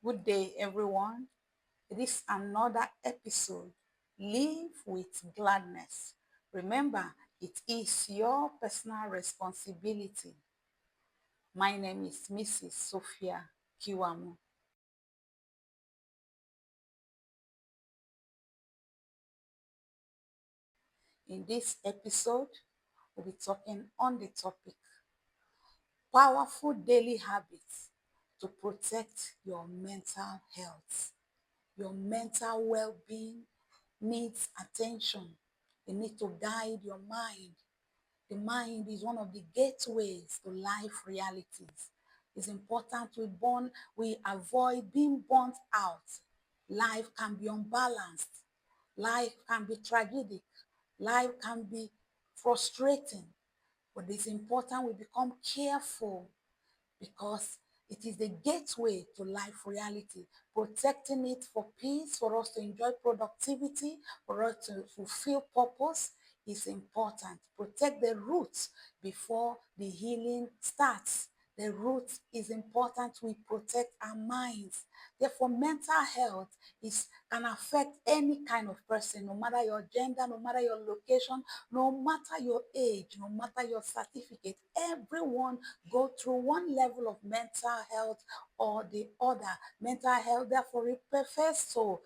Good day, everyone. It is another episode. Live with gladness. Remember, it is your personal responsibility. My name is Mrs Sophia Kiwamu. In this episode, we'll be talking on the topic powerful daily habits to protect your mental health. Your mental well being needs attention. You need to guide your mind. The mind is one of the gateways to life realities. It's important we avoid being burnt out. Life can be unbalanced. Life can be tragic. Life can be frustrating. But it's important we become careful because it is the gateway to life reality, protecting it for peace, for us to enjoy productivity, for us to fulfill purpose is important. Protect the roots before the healing starts. The root is important. We protect our minds. Therefore, mental health can affect any kind of person, no matter your gender, no matter your location, no matter your age, no matter your certificate. Everyone go through one level of mental health or the other. Mental health, therefore, it refers to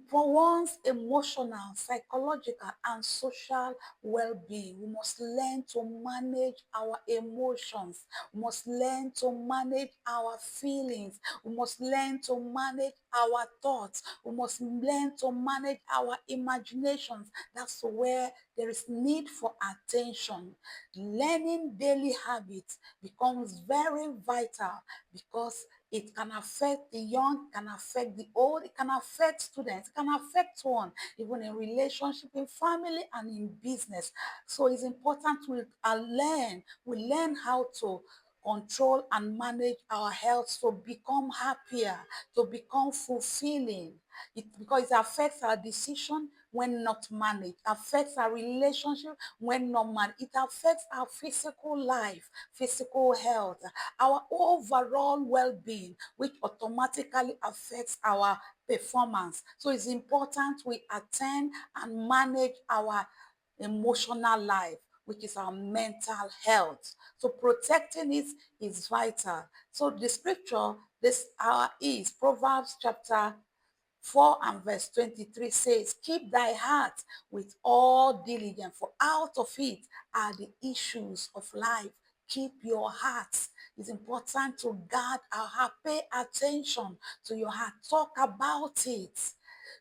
for one's emotional, psychological, and social well-being. We must learn to manage our emotions. We must learn to manage our feelings. We must learn to manage our thoughts. We must learn to manage our imaginations. That's where there is need for attention. Learning daily habits becomes very vital because it can affect the young, can affect the old, it can affect students, it can affect one, even in relationship, in family, and in business. So it's important we learn how to control and manage our health to become happier, to become fulfilling. Because it affects our decision when not managed, affects our relationship when not managed. It affects our physical life, physical health, our overall well-being, which automatically affects our performance. So it's important we attend and manage our emotional life, which is our mental health. So protecting it is vital. So the scripture this hour is Proverbs chapter 4 and verse 23 says, keep thy heart with all diligence, for out of it are the issues of life. Keep your heart. It's important to guard our heart. Pay attention to your heart. Talk about it.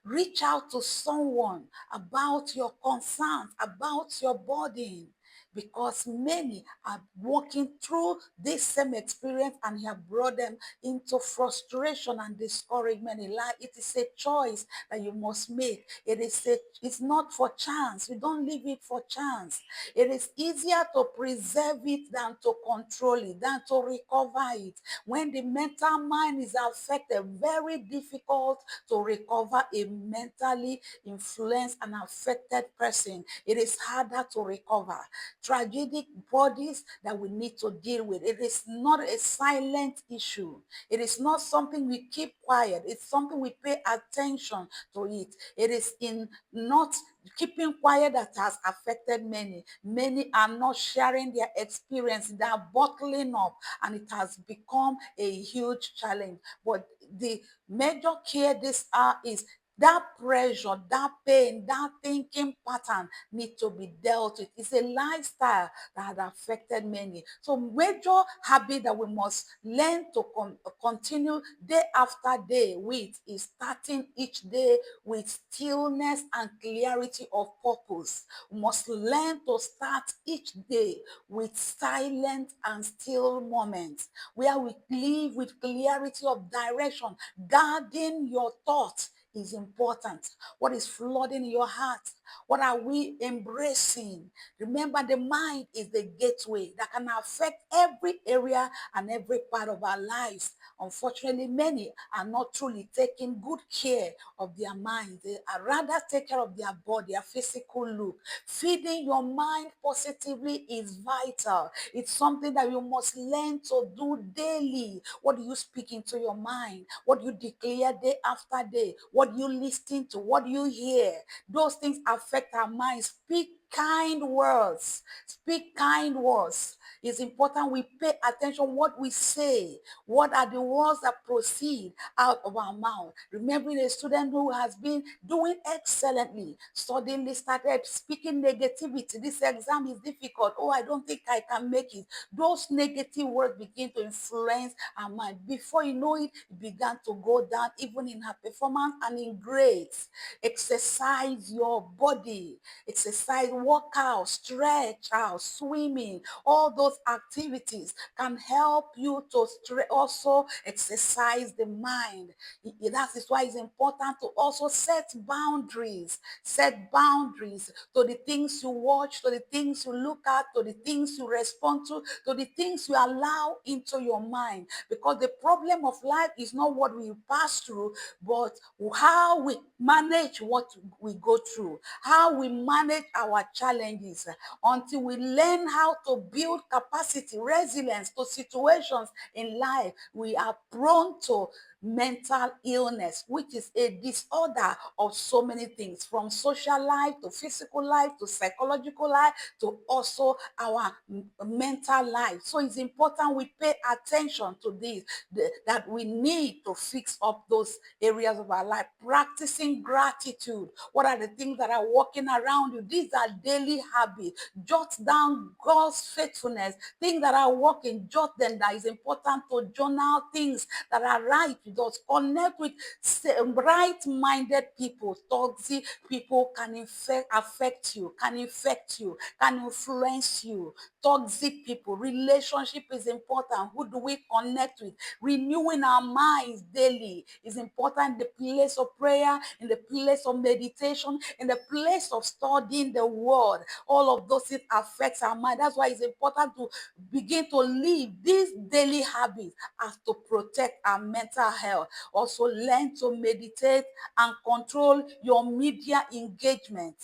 Reach out to someone about your concerns, about your burden, because many are walking through this same experience and have brought them into frustration and discouragement in life. It is a choice that you must make. It's not for chance. You don't leave it for chance. It is easier to preserve it than to control it, than to recover it. When the mental mind is affected, very difficult to recover a mentally influenced and affected person. It is harder to recover. Tragic bodies that we need to deal with. It is not a silent issue. It is not something we keep quiet. It's something we pay attention to it. It is in not keeping quiet that has affected many. Many are not sharing their experience. They are bottling up, and it has become a huge challenge. But the major care this hour is that pressure, that pain, that thinking pattern need to be dealt with. It's a lifestyle that has affected many. So major habit that we must learn to continue day after day with is starting each day with stillness and clarity of purpose. We must learn to start each day with silent and still moments where we live with clarity of direction. Guarding your thoughts is important. What is flooding your heart? What are we embracing? Remember, the mind is the gateway that can affect every area and every part of our lives. Unfortunately, many are not truly taking good care of their mind. They are rather take care of their body, their physical look. Feeding your mind positively is vital. It's something that you must learn to do daily. What do you speak into your mind? What do you declare day after day? What do you listen to? What do you hear? Those things affect our minds. Speak kind words. Speak kind words. It's important we pay attention what we say. What are the words that proceed out of our mouth? Remembering a student who has been doing excellently, suddenly started speaking negativity. This exam is difficult. Oh, I don't think I can make it. Those negative words begin to influence our mind. Before you know it, it began to go down even in her performance and in grades. Exercise your body. Exercise, work out, stretch out, swimming. All those activities can help you to also exercise the mind. That is why it's important to also set boundaries. Set boundaries to the things you watch, to the things you look at, to the things you respond to the things you allow into your mind. Because the problem of life is not what we pass through, but how we manage what we go through, how we manage our challenges. Until we learn how to build capacity, resilience to situations in life, we are prone to mental illness, which is a disorder of so many things, from social life to physical life to psychological life to also our mental life. So it's important we pay attention to this, that we need to fix up those areas of our life. Practicing gratitude. What are the things that are working around you? These are daily habits. Jot down God's faithfulness, things that are working, jot them. That is important to journal things that are right with us. Connect with right-minded people. Toxic people can affect you, can infect you, can influence you. Toxic people, relationship is important. Who do we connect with? Renewing our minds daily is important. In the place of prayer, in the place of meditation, in the place of studying the word, all of those things affect our mind. That's why it's important to begin to live these daily habits as to protect our mental health. Also learn to meditate and control your media engagement.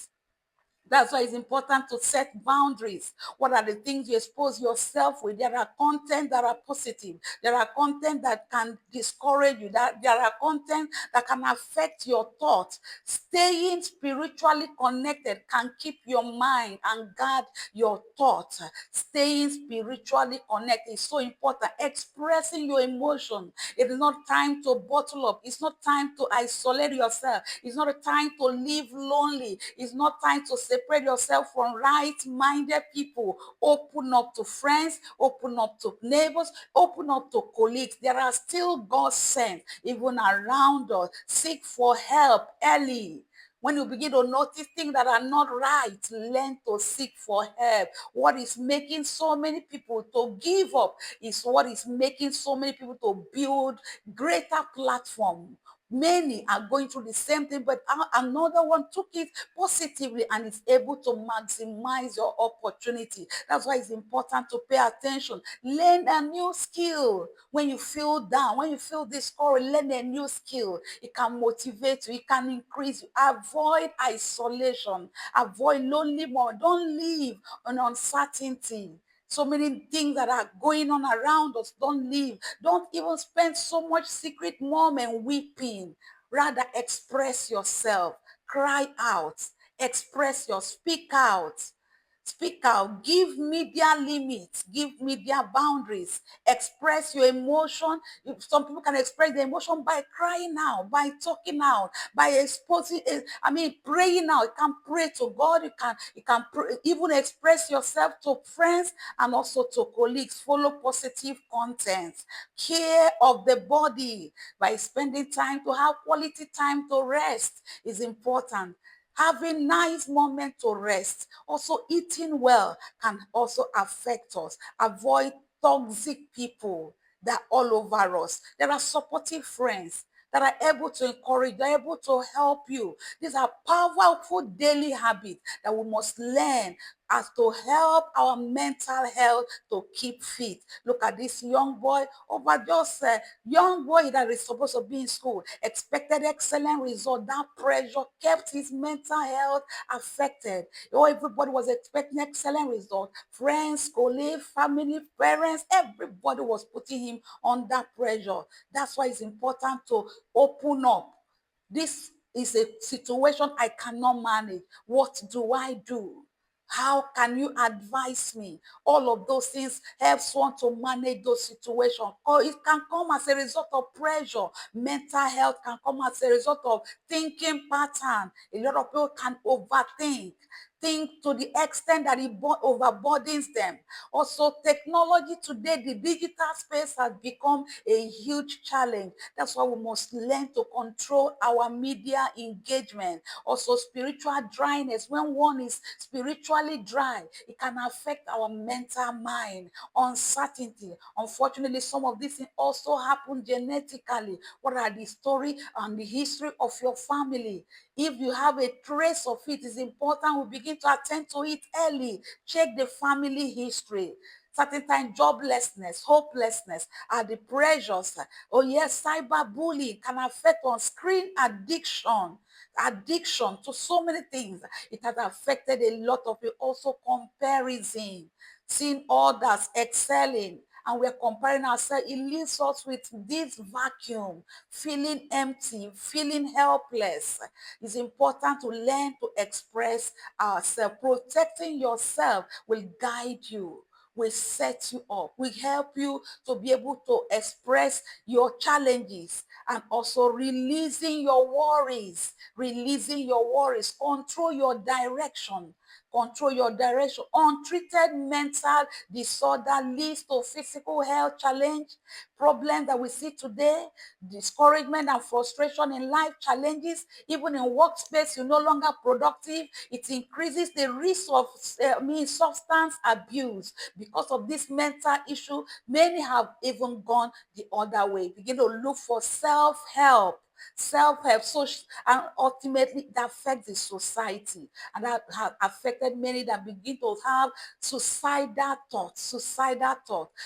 That's why it's important to set boundaries. What are the things you expose yourself with? There are content that are positive. There are content that can discourage you. There are content that can affect your thoughts. Staying spiritually connected can keep your mind and guard your thoughts. Staying spiritually connected is so important. Expressing your emotion. It is not time to bottle up. It's not time to isolate yourself. It's not a time to live lonely. It's not time to separate yourself from right-minded people. Open up to friends. Open up to neighbors. Open up to colleagues. There are still God sent even around us. Seek for help early. When you begin to notice things that are not right, learn to seek for help. What is making so many people to give up is what is making so many people to build greater platform. Many are going through the same thing, but another one took it positively and is able to maximize your opportunity. That's why it's important to pay attention. Learn a new skill. When you feel down, when you feel discouraged, learn a new skill. It can motivate you. It can increase you. Avoid isolation. Avoid lonely moment. Don't live on uncertainty. So many things that are going on around us. Don't live. Don't even spend so much secret moment weeping. Rather express yourself. Cry out. Speak out. Speak out, give media limits, give media boundaries, express your emotion. Some people can express their emotion by crying out, by talking out, by exposing, praying out. You can pray to God, you can even express yourself to friends and also to colleagues. Follow positive content. Care of the body by spending time to have quality time to rest is important. Having nice moment to rest. Also eating well can also affect us. Avoid toxic people that are all over us. There are supportive friends. that are able to encourage, that are able to help you. These are powerful daily habits that we must learn as to help our mental health to keep fit. Look at this young boy over just a young boy that is supposed to be in school, expected excellent result. That pressure kept his mental health affected. Oh, everybody was expecting excellent result. Friends, colleagues, family, parents, everybody was putting him under pressure. That's why it's important to open up. This is a situation I cannot manage. What do I do? How can you advise me? All of those things helps one to manage those situations. Or it can come as a result of pressure. Mental health can come as a result of thinking pattern. A lot of people can overthink. Think to the extent that it overburdens them. Also, technology today, the digital space has become a huge challenge. That's why we must learn to control our media engagement. Also, spiritual dryness. When one is spiritually dry, it can affect our mental mind. Uncertainty. Unfortunately, some of these things also happen genetically. What are the story and the history of your family? If you have a trace of it, it's important we begin to attend to it early. Check the family history. Certain time joblessness, hopelessness are the pressures. Oh yes, cyberbullying can affect on screen addiction, addiction to so many things. It has affected a lot of it. Also comparison, seeing others excelling and we're comparing ourselves, it leaves us with this vacuum, feeling empty, feeling helpless. It's important to learn to express ourselves. Protecting yourself will guide you, will set you up, will help you to be able to express your challenges and also releasing your worries, control your direction. Control your direction. Untreated mental disorder leads to physical health challenge, problems that we see today, discouragement and frustration in life challenges, even in workspace, you're no longer productive. It increases the risk of substance abuse. Because of this mental issue, many have even gone the other way. Begin to look for self-help. Self-help, so and ultimately that affects the society, and that has affected many that begin to have suicidal thoughts.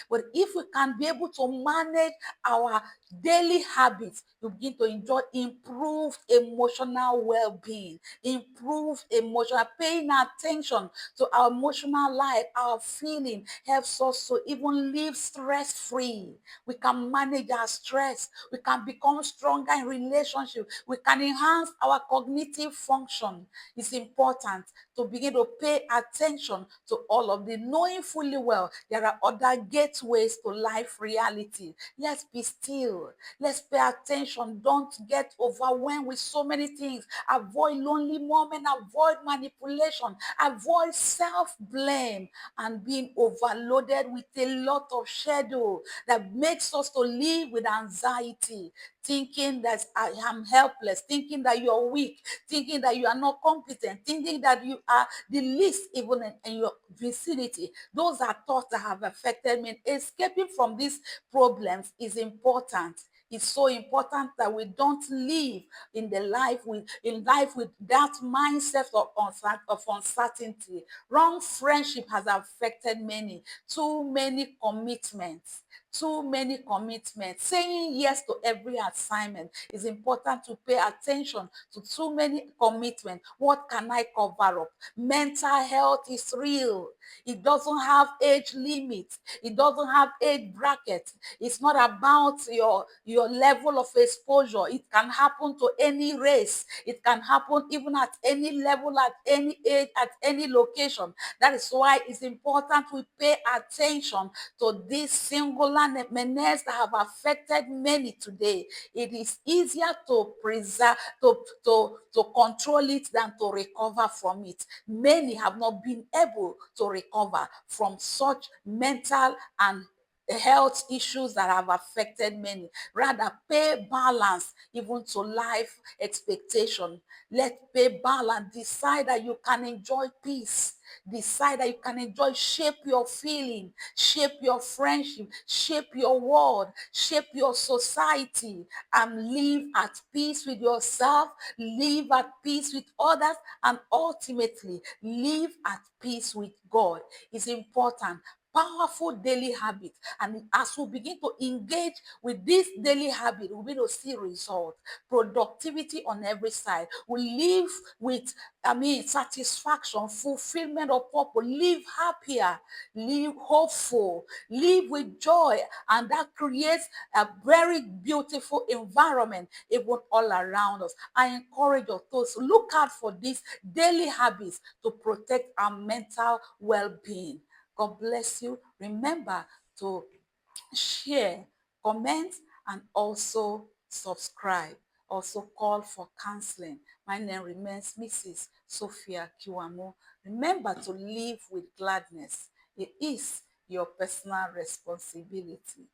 But if we can be able to manage our daily habits, you begin to enjoy improved emotional well-being, improved emotional, paying attention to our emotional life, our feeling helps us to even live stress-free. We can manage our stress. We can become stronger in relationship. We can enhance our cognitive function. It's important to begin to pay attention to all of the knowing fully well there are other gateways to life reality. Let's be still. Let's pay attention. Don't get overwhelmed with so many things. Avoid lonely moments. Avoid manipulation. Avoid self-blame and being overloaded with a lot of schedule that makes us to live with anxiety, thinking that I am helpless, thinking that you are weak, thinking that you are not competent, thinking that you are the least even in your vicinity. Those are thoughts that have affected me. Escaping from these problems is important. It's so important that we don't live in life with that mindset of uncertainty. Wrong friendship has affected many. Too many commitments. Saying yes to every assignment is important to pay attention to too many commitments. What can I cover up? Mental health is real. It doesn't have age limit. It doesn't have age bracket. It's not about your level of exposure. It can happen to any race. It can happen even at any level, at any age, at any location. That is why it's important we pay attention to these singular menace that have affected many today. It is easier to preserve, to control it than to recover from it. Many have not been able to recover from such mental and health issues that have affected many. Rather, pay balance even to life expectation. Let pay balance. Decide that you can enjoy peace. Decide that you can enjoy, shape your feeling, shape your friendship, shape your world, shape your society, and live at peace with yourself, live at peace with others, and ultimately live at peace with God. Is important. Powerful daily habit. And as we begin to engage with this daily habit, we'll begin to see results, productivity on every side. We live with, satisfaction, fulfillment of purpose, live happier, live hopeful, live with joy, and that creates a very beautiful environment even all around us. I encourage us to look out for these daily habits to protect our mental well-being. God bless you. Remember to share, comment, and also subscribe. Also call for counseling. My name remains Mrs. Sophia Kiwamu. Remember to live with gladness. It is your personal responsibility.